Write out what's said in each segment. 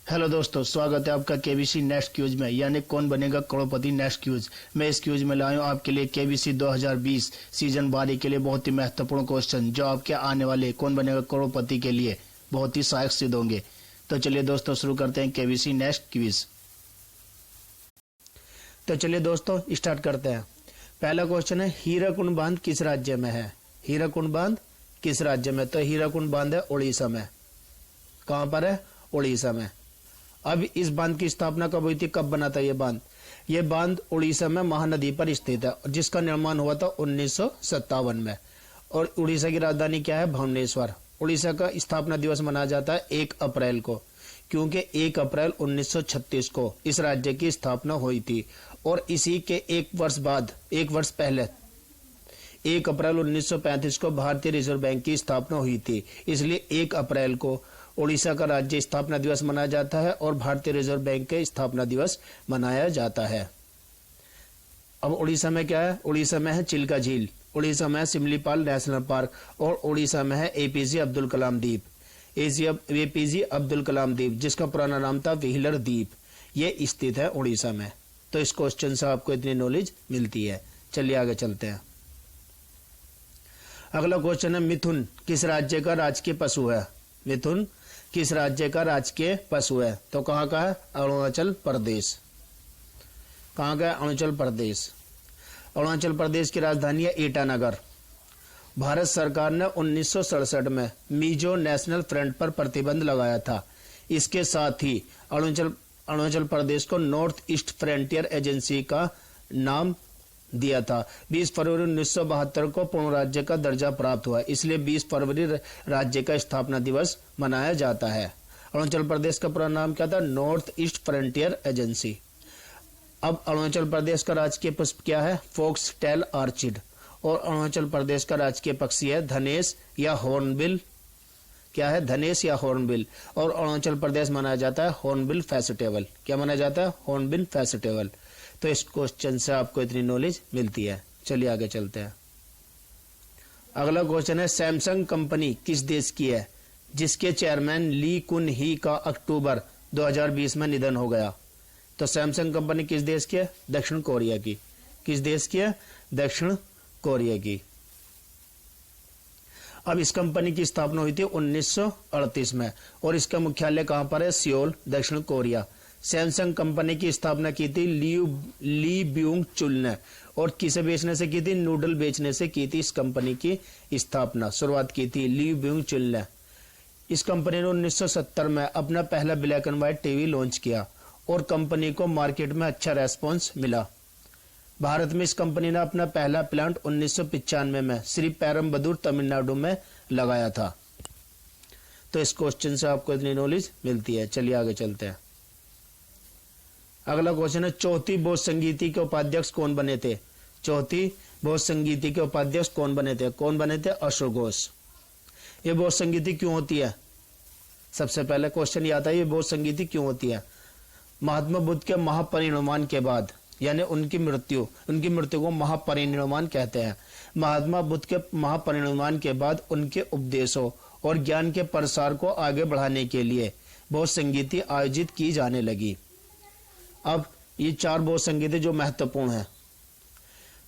Hello दोस्तों, स्वागत है आपका केबीसी नेक्स्ट क्यूज में, यानी कौन बनेगा करोड़पति नेक्स्ट क्यूज। मैं इस क्यूज में लाया हूं आपके लिए केबीसी 2020 सीजन 12 के लिए बहुत ही महत्वपूर्ण क्वेश्चन, जो आपके आने वाले कौन बनेगा करोड़पति के लिए बहुत ही सहायक सिद्ध होंगे। तो चलिए दोस्तों, शुरू करते हैं केबीसी नेक्स्ट क्यूज। तो चलिए दोस्तों, स्टार्ट करते हैं। पहला क्वेश्चन है, हीराकुंड बांध किस राज्य में है? हीराकुंड बांध किस राज्य में? तो हीराकुंड बांध है उड़ीसा में। कहां पर है? उड़ीसा में। अब इस बांध की स्थापना कब हुई थी, कब बना था ये बांध? ये बांध उड़ीसा में महानदी पर स्थित है, जिसका निर्माण हुआ था 1957 में। और उड़ीसा की राजधानी क्या है? भुवनेश्वर। उड़ीसा का स्थापना दिवस मनाया जाता है 1 अप्रैल को, क्योंकि 1 अप्रैल 1936 को इस राज्य की स्थापना हुई थी। और इसी के एक वर्ष पहले 1 अप्रैल 1935 को भारतीय रिजर्व बैंक की स्थापना हुई थी। इसलिए 1 अप्रैल को उड़ीसा का राज्य स्थापना दिवस मनाया जाता है और भारतीय रिजर्व बैंक के स्थापना दिवस मनाया जाता है। अब उड़ीसा में क्या है? उड़ीसा में है चिल्का झील, उड़ीसा में है सिमलीपाल नेशनल पार्क, और उड़ीसा में है एपीजे अब्दुल कलाम द्वीप। एपीजे अब्दुल कलाम द्वीप, जिसका पुराना नाम था व्हीलर द्वीप, ये स्थित है उड़ीसा में। तो इस क्वेश्चन से आपको इतनी नॉलेज मिलती है। चलिए आगे चलते हैं। अगला क्वेश्चन है, मिथुन किस राज्य का राजकीय पशु है? मिथुन किस राज्य का राजकीय पशु है? तो कहां का है? अरुणाचल प्रदेश। कहां का है? अरुणाचल प्रदेश। अरुणाचल प्रदेश की राजधानी है ईटानगर। भारत सरकार ने 1967 में मिजो नेशनल फ्रंट पर प्रतिबंध लगाया था। इसके साथ ही अरुणाचल प्रदेश को नॉर्थ ईस्ट फ्रंटियर एजेंसी का नाम दिया था। 20 फरवरी 1972 को पूर्ण राज्य का दर्जा प्राप्त हुआ, इसलिए 20 फरवरी राज्य का स्थापना दिवस मनाया जाता है। अरुणाचल प्रदेश का पूरा नाम क्या था? North East Frontier Agency. अब अरुणाचल प्रदेश का राजकीय पुष्प क्या है? Fox tail orchid. और अरुणाचल प्रदेश का राजकीय पक्षी है धनेश या हॉर्नबिल। क्या है? धनेश या हॉर्नबिल। और अरुणाचल प्रदेश मनाया जाता है हॉर्नबिल फेस्टिवल। क्या मनाया जाता है? Hornbill festival. तो इस क्वेश्चन से आपको इतनी नॉलेज मिलती है। चलिए आगे चलते हैं। अगला क्वेश्चन है, सैमसंग कंपनी किस देश की है जिसके चेयरमैन ली कुन ही का अक्टूबर 2020 में निधन हो गया? तो सैमसंग कंपनी किस देश की है? दक्षिण कोरिया की। किस देश की है? दक्षिण कोरिया की। अब इस कंपनी की स्थापना हुई थी 1938 में, और इसका मुख्यालय कहां पर है? सियोल, दक्षिण कोरिया। सैमसंग कंपनी की स्थापना की थी ली ब्यूंग चुल ने, और किसे बेचने से की थी? नूडल बेचने से की थी इस कंपनी की स्थापना, शुरुआत की थी ली ब्यूंग चुल ने। इस कंपनी ने 1970 में अपना पहला black and white TV launch किया, और कंपनी को मार्केट में अच्छा रेस्पॉन्स मिला। भारत में इस कंपनी ने अपना पहला प्लांट 1995 में श्री पेरम्बदूर, तमिलनाडु में लगाया था। तो इस क्वेश्चन से आपको इतनी नॉलेज मिलती है। चलिए आगे चलते हैं। अगला क्वेश्चन है, चौथी बोस संगीति के उपाध्यक्ष कौन बने थे? चौथी बोस संगीति के उपाध्यक्ष कौन बने थे? कौन बने थे? अशोक घोष। ये बोस संगीति क्यों होती है? सबसे पहले क्वेश्चन ये आता है, ये बोस संगीति क्यों होती है? महात्मा बुद्ध के महापरिनिर्वाण के बाद, यानी उनकी मृत्यु को महापरिनिर्वाण कहते हैं। महात्मा बुद्ध के महापरिनिर्वाण के बाद उनके उपदेशों और ज्ञान के प्रसार को आगे बढ़ाने के लिए बोस संगीति आयोजित की जाने लगी। अब ये 4 बोस संगीति जो महत्वपूर्ण है।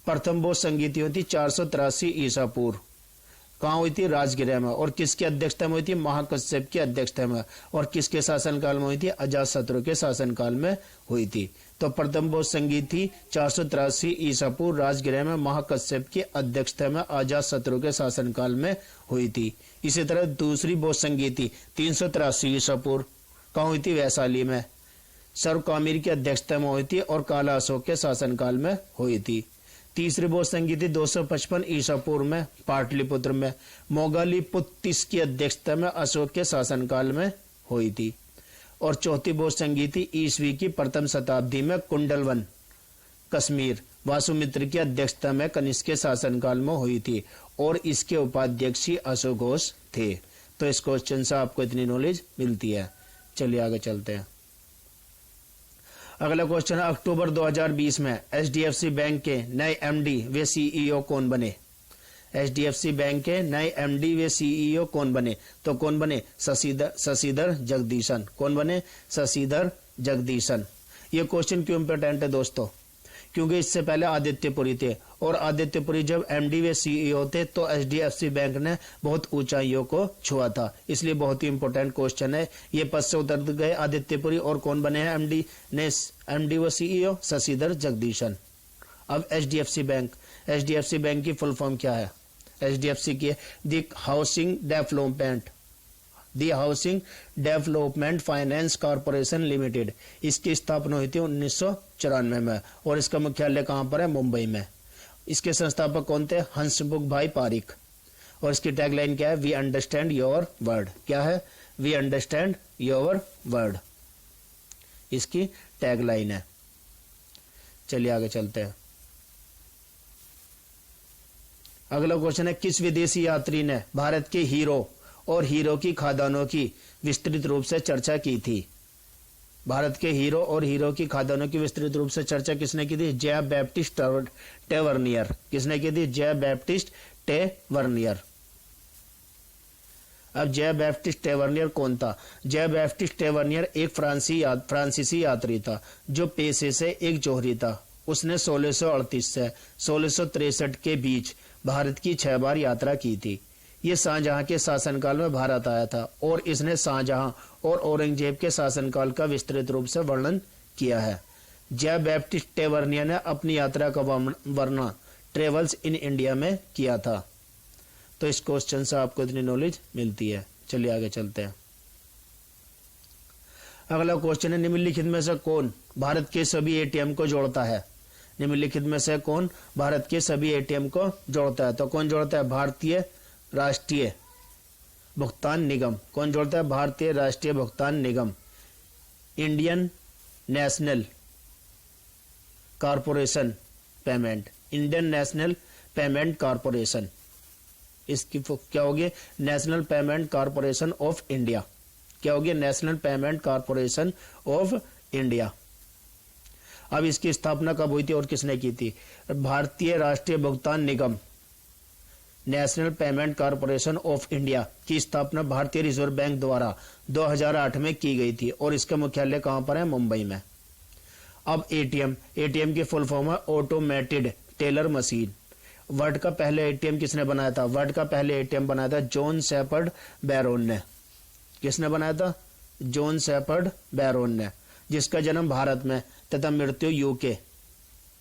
प्रथम बोस संगीति हुई थी 483 ईसा पूर्व। कहाँ हुई थी? राजगृह में। और किसकी अध्यक्षता में हुई थी? महाकश्यप की अध्यक्षता में। और किसके शासनकाल में हुई थी? अजातशत्रु के शासनकाल में हुई थी। तो प्रथम बोस संगीति 483 ईसा पूर्व राजगृह में महाकश्यप की अध्यक्षता में अजातशत्रु के शासनकाल में हुई थी। इसी तरह दूसरी बोस संगीति 383 ईसा पूर्व कहाँ हुई थी? वैशाली में सर्वकामिर की अध्यक्षता में हुई थी और काला अशोक के शासनकाल में हुई थी। तीसरी बोस संगीति 255 ईसा पूर्व में पाटलिपुत्र में मोगालीपुत्तिस की अध्यक्षता में अशोक के शासनकाल में हुई थी। और चौथी बोस संगीति ईस्वी की प्रथम शताब्दी में कुंडलवन, कश्मीर वासुमित्र की अध्यक्षता में कनिष्क के शासनकाल में हुई थी, और इसके उपाध्यक्ष अशोक घोष थे। तो इस क्वेश्चन से आपको इतनी नॉलेज मिलती है। चलिए आगे चलते हैं। अगला क्वेश्चन है, अक्टूबर 2020 में एचडीएफसी बैंक के नए एमडी व सीईओ कौन बने? HDFC बैंक के नए MD व CEO कौन बने? तो कौन बने? शशिधर जगदीशन। कौन बने? शशिधर जगदीशन। ये क्वेश्चन क्यों इंपॉर्टेंट है दोस्तों? क्योंकि इससे पहले आदित्य पुरी थे, और आदित्य पुरी जब MD व CEO थे तो HDFC बैंक ने बहुत ऊंचाइयों को छुआ था, इसलिए बहुत ही इंपॉर्टेंट क्वेश्चन है। ये पद से उतर गए आदित्य पुरी, और कौन बने हैं MD व CEO? शशिधर जगदीशन। अब HDFC बैंक की फुल फॉर्म क्या है? HDFC की the housing development finance corporation limited. इसकी स्थापना हुई थी 1994 में, और इसका मुख्यालय कहां पर है? मुंबई में। इसके संस्थापक कौन थे? हंसमुख भाई पारिक। और इसकी टैगलाइन क्या है? We understand your word. क्या है? वी अंडरस्टैंड योर वर्ड, इसकी टैगलाइन है। चलिए आगे चलते हैं। अगला क्वेश्चन है, किस विदेशी यात्री ने भारत के हीरो और हीरो की खादानों की विस्तृत रूप से चर्चा की थी? भारत के हीरो और हीरो की खादानों की विस्तृत रूप से चर्चा किसने की थी? जे बैप्टिस्ट टेवर्नियर। किसने की थी? जे बैप्टिस्ट टेवर्नियर। अब जे बैप्टिस्ट टेवर्नियर कौन था? जे बैप्टिस्ट टेवर्नियर एक फ्रांसीसी यात्री था जो पेशे से एक जोहरी था। उसने 1638 से 1663 के बीच भारत की 6 बार यात्रा की थी। ये शाहजहां के शासनकाल में भारत आया था, और इसने शाहजहां और औरंगजेब के शासनकाल का विस्तृत रूप से वर्णन किया है। जे बैप्टिस्ट टेवर्नियर ने अपनी यात्रा का वर्णन ट्रेवल्स इन इंडिया में किया था। तो इस क्वेश्चन से आपको इतनी नॉलेज मिलती है। चलिए आगे चलते हैं। अगला क्वेश्चन है, निम्नलिखित में से कौन भारत के सभी एटीएम को जोड़ता है? निम्नलिखित में से कौन भारत के सभी एटीएम को जोड़ता है? तो कौन जोड़ता है? भारतीय राष्ट्रीय भुगतान निगम। कौन जोड़ता है? भारतीय राष्ट्रीय भुगतान निगम। Indian national corporation payment. Indian national payment corporation. इसकी क्या होगी? National payment corporation of India. क्या होगी? National payment corporation of India. अब इसकी स्थापना कब हुई थी और किसने की थी? भारतीय राष्ट्रीय भुगतान निगम national payment corporation of India की स्थापना भारतीय रिजर्व बैंक द्वारा 2008 में की गई थी, और इसका मुख्यालय कहां पर है? मुंबई में। अब एटीएम की फुल फॉर्म है ऑटोमेटेड टेलर मशीन। वर्ल्ड का पहले एटीएम किसने बनाया था? वर्ल्ड का पहले एटीएम बनाया था जॉन शेपर्ड बैरोन ने। किसने बनाया था? जॉन शेपर्ड बैरोन ने, जिसका जन्म भारत में तथा मृत्यु यूके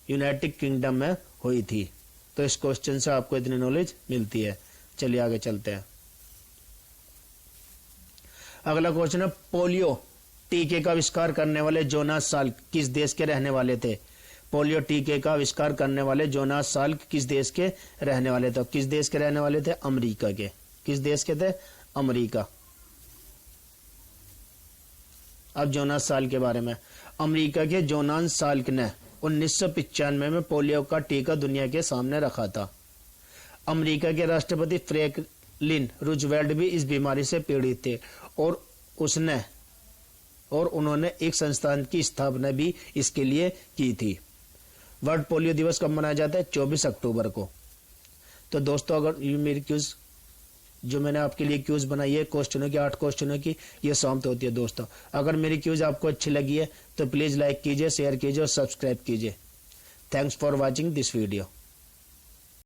यूनाइटेड किंगडम में हुई थी। तो इस क्वेश्चन से आपको इतनी नॉलेज मिलती है। चलिए आगे चलते हैं। अगला क्वेश्चन है, पोलियो टीके का आविष्कार करने वाले जोनास साल्क किस देश के रहने वाले थे? पोलियो टीके का आविष्कार करने वाले जोनास साल्क किस देश के रहने वाले थे? किस देश के रहने वाले थे? अमेरिका के। किस देश के थे? अमेरिका। अब जोनास साल्क के बारे में, अमेरिका के जोनास साल्क ने 1995 में पोलियो का टीका दुनिया के सामने रखा था। अमेरिका के राष्ट्रपति फ्रैंकलिन रूजवेल्ट भी इस बीमारी से पीड़ित थे, और उन्होंने एक संस्थान की स्थापना भी इसके लिए की थी। वर्ल्ड पोलियो दिवस कब मनाया जाता है? 24 अक्टूबर को। तो दोस्तों, अगर ये मेरी क्यूज जो मैंने आपके लिए क्यूज बनाई है क्वेश्चनों की, 8 क्वेश्चनों की, ये समाप्त होती है दोस्तों। अगर मेरी क्यूज आपको अच्छी लगी है तो प्लीज लाइक कीजिए, शेयर कीजिए और सब्सक्राइब कीजिए। Thanks for watching this video.